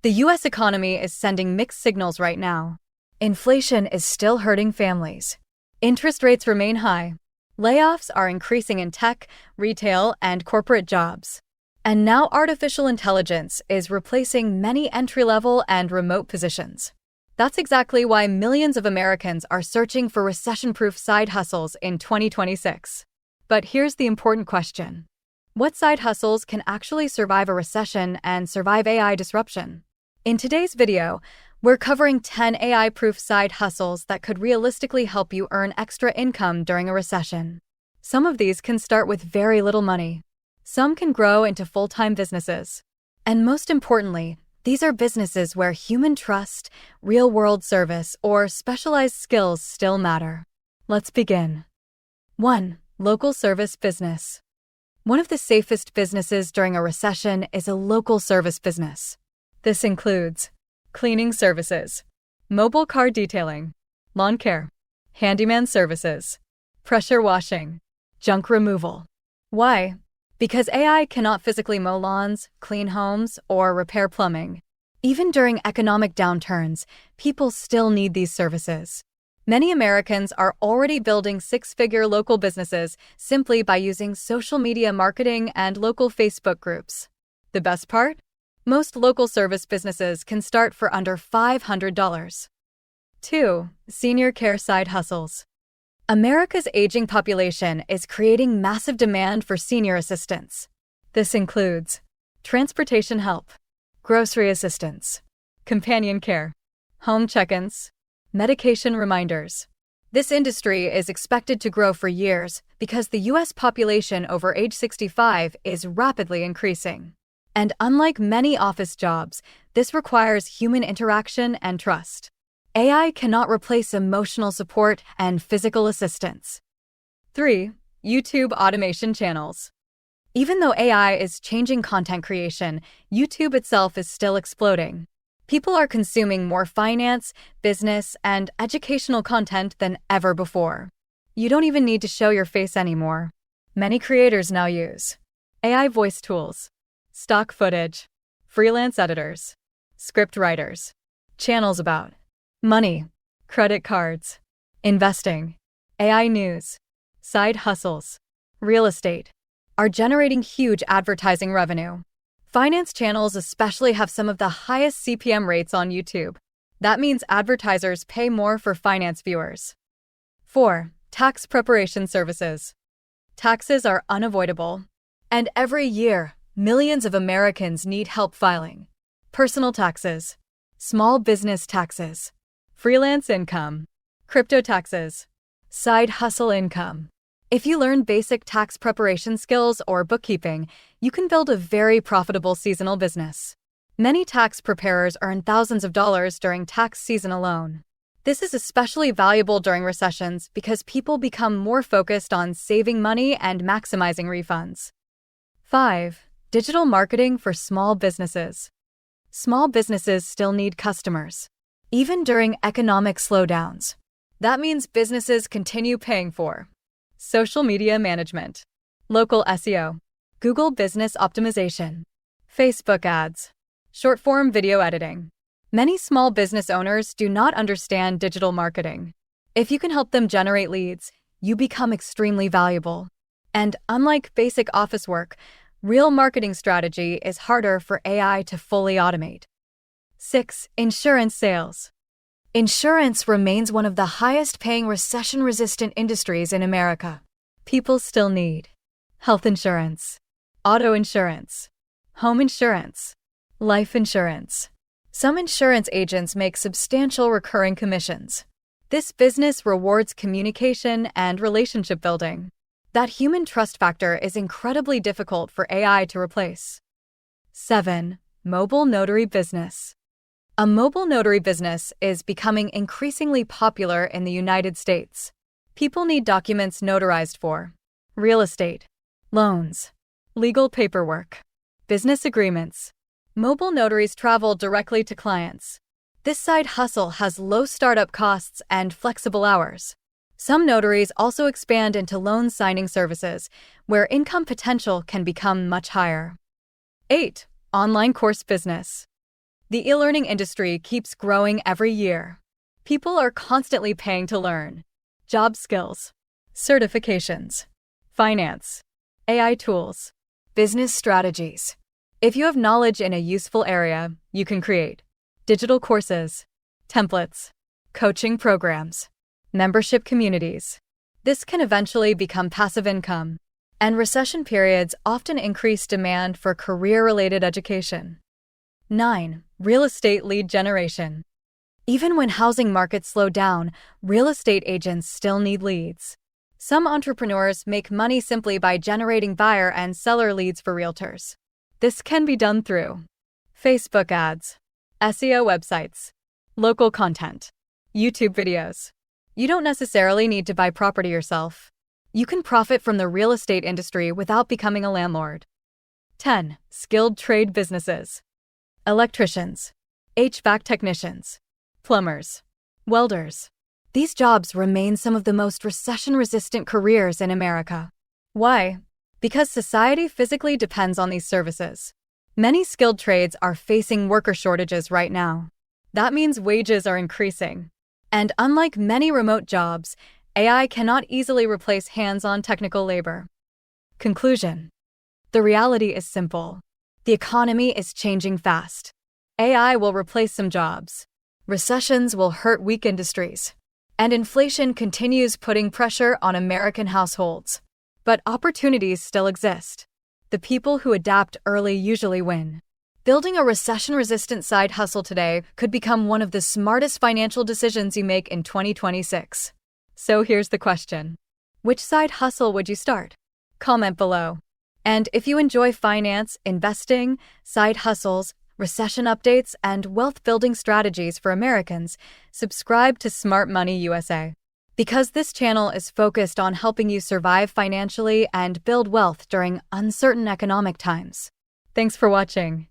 The U.S. economy is sending mixed signals right now. Inflation is still hurting families. Interest rates remain high. Layoffs are increasing in tech, retail, and corporate jobs. And now artificial intelligence is replacing many entry-level and remote positions. That's exactly why millions of Americans are searching for recession-proof side hustles in 2026. But here's the important question. What side hustles can actually survive a recession and survive AI disruption? In today's video, we're covering 10 AI-proof side hustles that could realistically help you earn extra income during a recession. Some of these can start with very little money. Some can grow into full-time businesses. And most importantly, these are businesses where human trust, real-world service, or specialized skills still matter. Let's begin. 1. Local service business. One of the safest businesses during a recession is a local service business. This includes cleaning services, mobile car detailing, lawn care, handyman services, pressure washing, junk removal. Why? Because AI cannot physically mow lawns, clean homes, or repair plumbing. Even during economic downturns, people still need these services. Many Americans are already building six-figure local businesses simply by using social media marketing and local Facebook groups. The best part? Most local service businesses can start for under $500. 2. Senior care side hustles. America's aging population is creating massive demand for senior assistance. This includes transportation help, grocery assistance, companion care, home check-ins, medication reminders. This industry is expected to grow for years because the U.S. population over age 65 is rapidly increasing. And unlike many office jobs, this requires human interaction and trust. AI cannot replace emotional support and physical assistance. 3. YouTube automation channels. Even though AI is changing content creation, YouTube itself is still exploding. People are consuming more finance, business, and educational content than ever before. You don't even need to show your face anymore. Many creators now use AI voice tools, stock footage, freelance editors, script writers, channels about money, credit cards, investing, AI news, side hustles, real estate, are generating huge advertising revenue. Finance channels especially have some of the highest CPM rates on YouTube. That means advertisers pay more for finance viewers. 4. Tax preparation services. Taxes are unavoidable, and every year, millions of Americans need help filing personal taxes, small business taxes, freelance income, crypto taxes, side hustle income. If you learn basic tax preparation skills or bookkeeping, you can build a very profitable seasonal business. Many tax preparers earn thousands of dollars during tax season alone. This is especially valuable during recessions because people become more focused on saving money and maximizing refunds. 5. Digital marketing for small businesses. Small businesses still need customers, even during economic slowdowns. That means businesses continue paying for social media management, local SEO, Google business optimization, Facebook ads, short-form video editing. Many small business owners do not understand digital marketing. If you can help them generate leads, you become extremely valuable. And unlike basic office work, real marketing strategy is harder for AI to fully automate. 6. Insurance sales. Insurance remains one of the highest-paying recession-resistant industries in America. People still need health insurance, auto insurance, home insurance, life insurance. Some insurance agents make substantial recurring commissions. This business rewards communication and relationship building. That human trust factor is incredibly difficult for AI to replace. 7. Mobile notary business. A mobile notary business is becoming increasingly popular in the United States. People need documents notarized for real estate, loans, legal paperwork, business agreements. Mobile notaries travel directly to clients. This side hustle has low startup costs and flexible hours. Some notaries also expand into loan signing services, where income potential can become much higher. 8. Online course business. The e-learning industry keeps growing every year. People are constantly paying to learn. Job skills, certifications, finance, AI tools, business strategies. If you have knowledge in a useful area, you can create digital courses, templates, coaching programs, membership communities. This can eventually become passive income, and recession periods often increase demand for career-related education. 9. Real estate lead generation. Even when housing markets slow down, real estate agents still need leads. Some entrepreneurs make money simply by generating buyer and seller leads for realtors. This can be done through Facebook ads, SEO websites, local content, YouTube videos. You don't necessarily need to buy property yourself. You can profit from the real estate industry without becoming a landlord. 10. Skilled trade businesses. Electricians, HVAC technicians, plumbers, welders. These jobs remain some of the most recession-resistant careers in America. Why? Because society physically depends on these services. Many skilled trades are facing worker shortages right now. That means wages are increasing. And unlike many remote jobs, AI cannot easily replace hands-on technical labor. Conclusion. The reality is simple. The economy is changing fast. AI will replace some jobs. Recessions will hurt weak industries. And inflation continues putting pressure on American households. But opportunities still exist. The people who adapt early usually win. Building a recession-resistant side hustle today could become one of the smartest financial decisions you make in 2026. So here's the question. Which side hustle would you start? Comment below. And if you enjoy finance, investing, side hustles, recession updates, and wealth-building strategies for Americans, subscribe to Smart Money USA. Because this channel is focused on helping you survive financially and build wealth during uncertain economic times. Thanks for watching.